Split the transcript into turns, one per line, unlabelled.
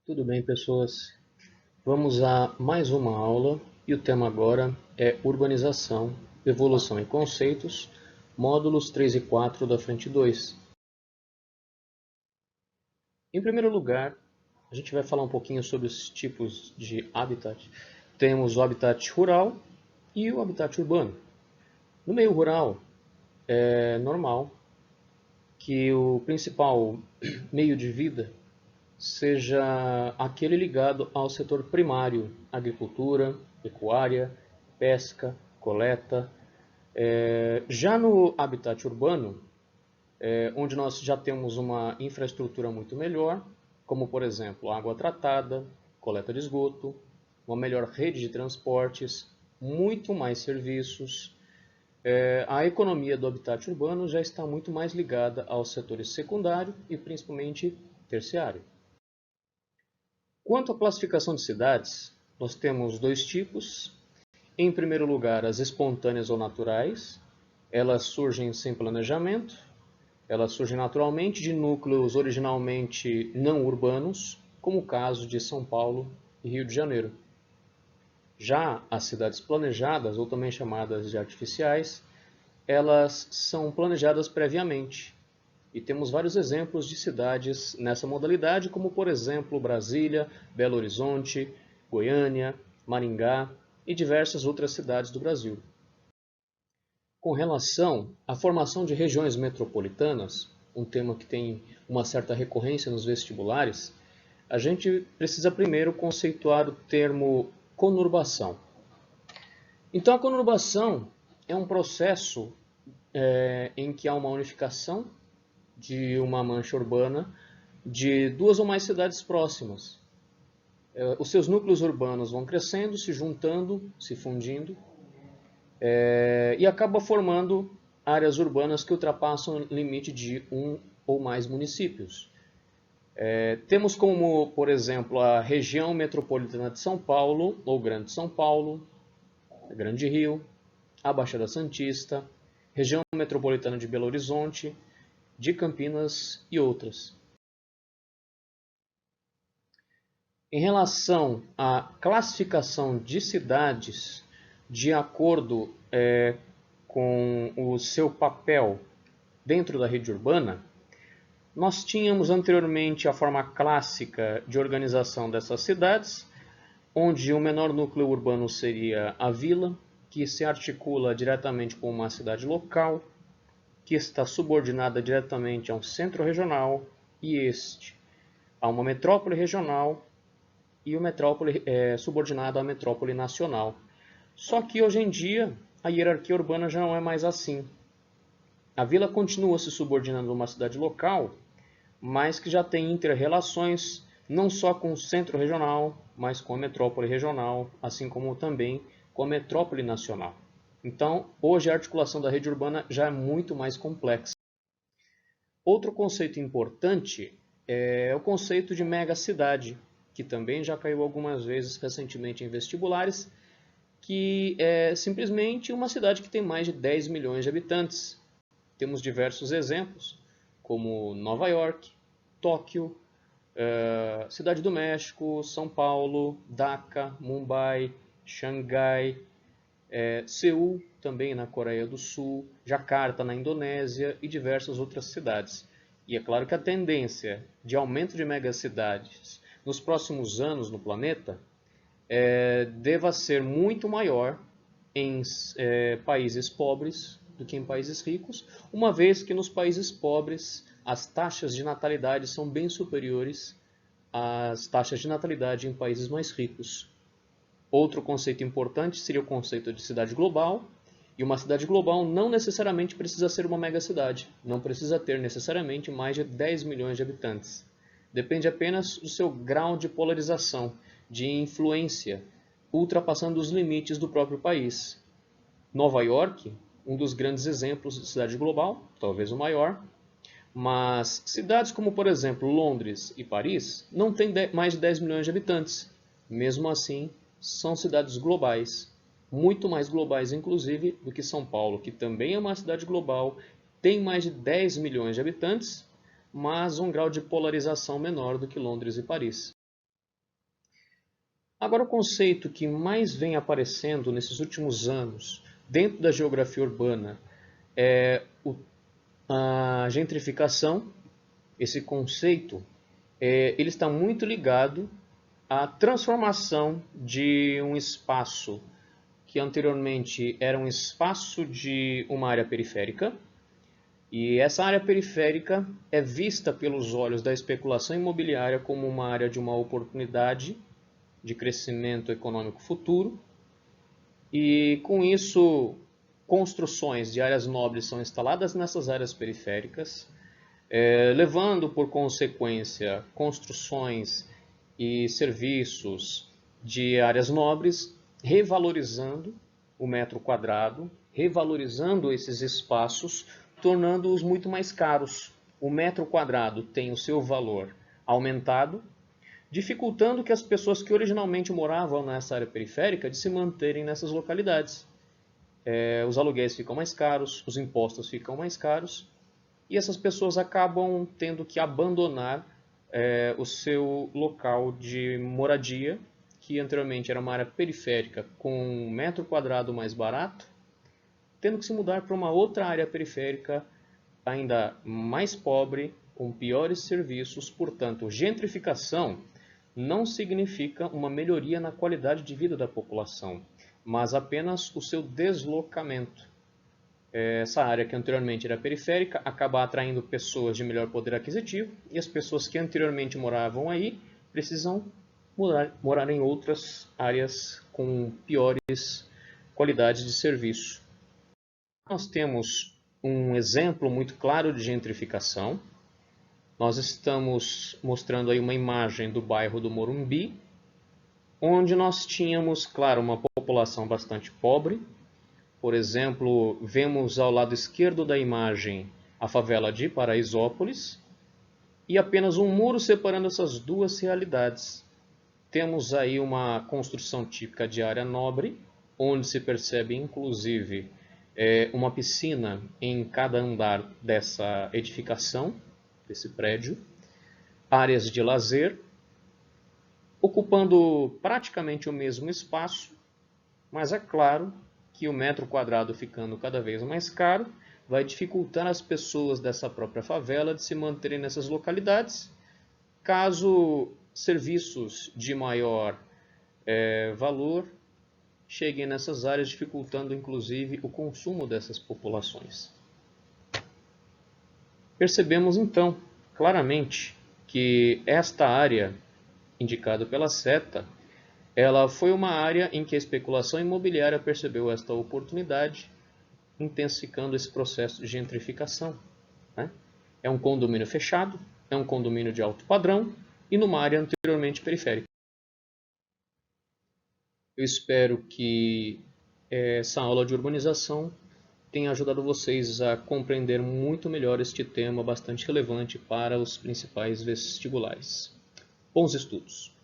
Tudo bem, pessoas? Vamos a mais uma aula e o tema agora é Urbanização, Evolução e Conceitos, módulos 3 e 4 da frente 2. Em primeiro lugar, a gente vai falar um pouquinho sobre os tipos de habitat. Temos o habitat rural e o habitat urbano. No meio rural, é normal que o principal meio de vida seja aquele ligado ao setor primário, agricultura, pecuária, pesca, coleta. Já no habitat urbano, onde nós já temos uma infraestrutura muito melhor, como por exemplo água tratada, coleta de esgoto, uma melhor rede de transportes, muito mais serviços. A economia do habitat urbano já está muito mais ligada aos setores secundário e principalmente terciário. Quanto à classificação de cidades, nós temos dois tipos. Em primeiro lugar, as espontâneas ou naturais. Elas surgem sem planejamento. Elas surgem naturalmente de núcleos originalmente não urbanos, como o caso de São Paulo e Rio de Janeiro. Já as cidades planejadas, ou também chamadas de artificiais, elas são planejadas previamente. E temos vários exemplos de cidades nessa modalidade, como por exemplo Brasília, Belo Horizonte, Goiânia, Maringá e diversas outras cidades do Brasil. Com relação à formação de regiões metropolitanas, um tema que tem uma certa recorrência nos vestibulares, a gente precisa primeiro conceituar o termo conurbação. Então, a conurbação é um processo em que há uma unificação de uma mancha urbana de duas ou mais cidades próximas. Os seus núcleos urbanos vão crescendo, se juntando, se fundindo, e acaba formando áreas urbanas que ultrapassam o limite de um ou mais municípios. Temos como, por exemplo, a região metropolitana de São Paulo, ou Grande São Paulo, Grande Rio, a Baixada Santista, região metropolitana de Belo Horizonte, de Campinas e outras. Em relação à classificação de cidades de acordo com o seu papel dentro da rede urbana, nós tínhamos anteriormente a forma clássica de organização dessas cidades, onde o menor núcleo urbano seria a vila, que se articula diretamente com uma cidade local, que está subordinada diretamente a um centro regional e a uma metrópole regional e o metrópole subordinado à metrópole nacional. Só que hoje em dia a hierarquia urbana já não é mais assim. A vila continua se subordinando a uma cidade local, mas que já tem inter-relações não só com o centro regional, mas com a metrópole regional, assim como também com a metrópole nacional. Então, hoje a articulação da rede urbana já é muito mais complexa. Outro conceito importante é o conceito de megacidade, que também já caiu algumas vezes recentemente em vestibulares, que é simplesmente uma cidade que tem mais de 10 milhões de habitantes. Temos diversos exemplos, como Nova York, Tóquio, Cidade do México, São Paulo, Dhaka, Mumbai, Xangai, Seul, também na Coreia do Sul, Jacarta, na Indonésia e diversas outras cidades. E é claro que a tendência de aumento de megacidades nos próximos anos no planeta deva ser muito maior em países pobres do que em países ricos, uma vez que nos países pobres as taxas de natalidade são bem superiores às taxas de natalidade em países mais ricos. Outro conceito importante seria o conceito de cidade global, e uma cidade global não necessariamente precisa ser uma megacidade, não precisa ter necessariamente mais de 10 milhões de habitantes. Depende apenas do seu grau de polarização, de influência, ultrapassando os limites do próprio país. Nova York, um dos grandes exemplos de cidade global, talvez o maior, mas cidades como, por exemplo, Londres e Paris não têm mais de 10 milhões de habitantes. Mesmo assim, são cidades globais, muito mais globais, inclusive, do que São Paulo, que também é uma cidade global, tem mais de 10 milhões de habitantes, mas um grau de polarização menor do que Londres e Paris. Agora, o conceito que mais vem aparecendo nesses últimos anos dentro da geografia urbana é a gentrificação. Esse conceito ele está muito ligado à transformação de um espaço que anteriormente era um espaço de uma área periférica, e essa área periférica é vista pelos olhos da especulação imobiliária como uma área de uma oportunidade de crescimento econômico futuro, e com isso construções de áreas nobres são instaladas nessas áreas periféricas, levando por consequência construções e serviços de áreas nobres, revalorizando o metro quadrado, revalorizando esses espaços, tornando-os muito mais caros. O metro quadrado tem o seu valor aumentado, dificultando que as pessoas que originalmente moravam nessa área periférica de se manterem nessas localidades. Os aluguéis ficam mais caros, os impostos ficam mais caros, e essas pessoas acabam tendo que abandonar o seu local de moradia, que anteriormente era uma área periférica com um metro quadrado mais barato, tendo que se mudar para uma outra área periférica ainda mais pobre, com piores serviços. Portanto, gentrificação não significa uma melhoria na qualidade de vida da população, mas apenas o seu deslocamento. Essa área que anteriormente era periférica acaba atraindo pessoas de melhor poder aquisitivo, e as pessoas que anteriormente moravam aí precisam morar em outras áreas com piores qualidades de serviço. Nós temos um exemplo muito claro de gentrificação. Nós estamos mostrando aí uma imagem do bairro do Morumbi, onde nós tínhamos, claro, uma população bastante pobre. Por exemplo, vemos ao lado esquerdo da imagem a favela de Paraisópolis e apenas um muro separando essas duas realidades. Temos aí uma construção típica de área nobre, onde se percebe inclusive uma piscina em cada andar dessa edificação, desse prédio, áreas de lazer, ocupando praticamente o mesmo espaço, mas é claro que o metro quadrado ficando cada vez mais caro vai dificultar as pessoas dessa própria favela de se manterem nessas localidades, caso serviços de maior valor cheguem nessas áreas, dificultando inclusive o consumo dessas populações. Percebemos então claramente que esta área indicada pela seta, ela foi uma área em que a especulação imobiliária percebeu esta oportunidade, intensificando esse processo de gentrificação. Né? É um condomínio fechado, é um condomínio de alto padrão e numa área anteriormente periférica. Eu espero que essa aula de urbanização tenha ajudado vocês a compreender muito melhor este tema bastante relevante para os principais vestibulares. Bons estudos!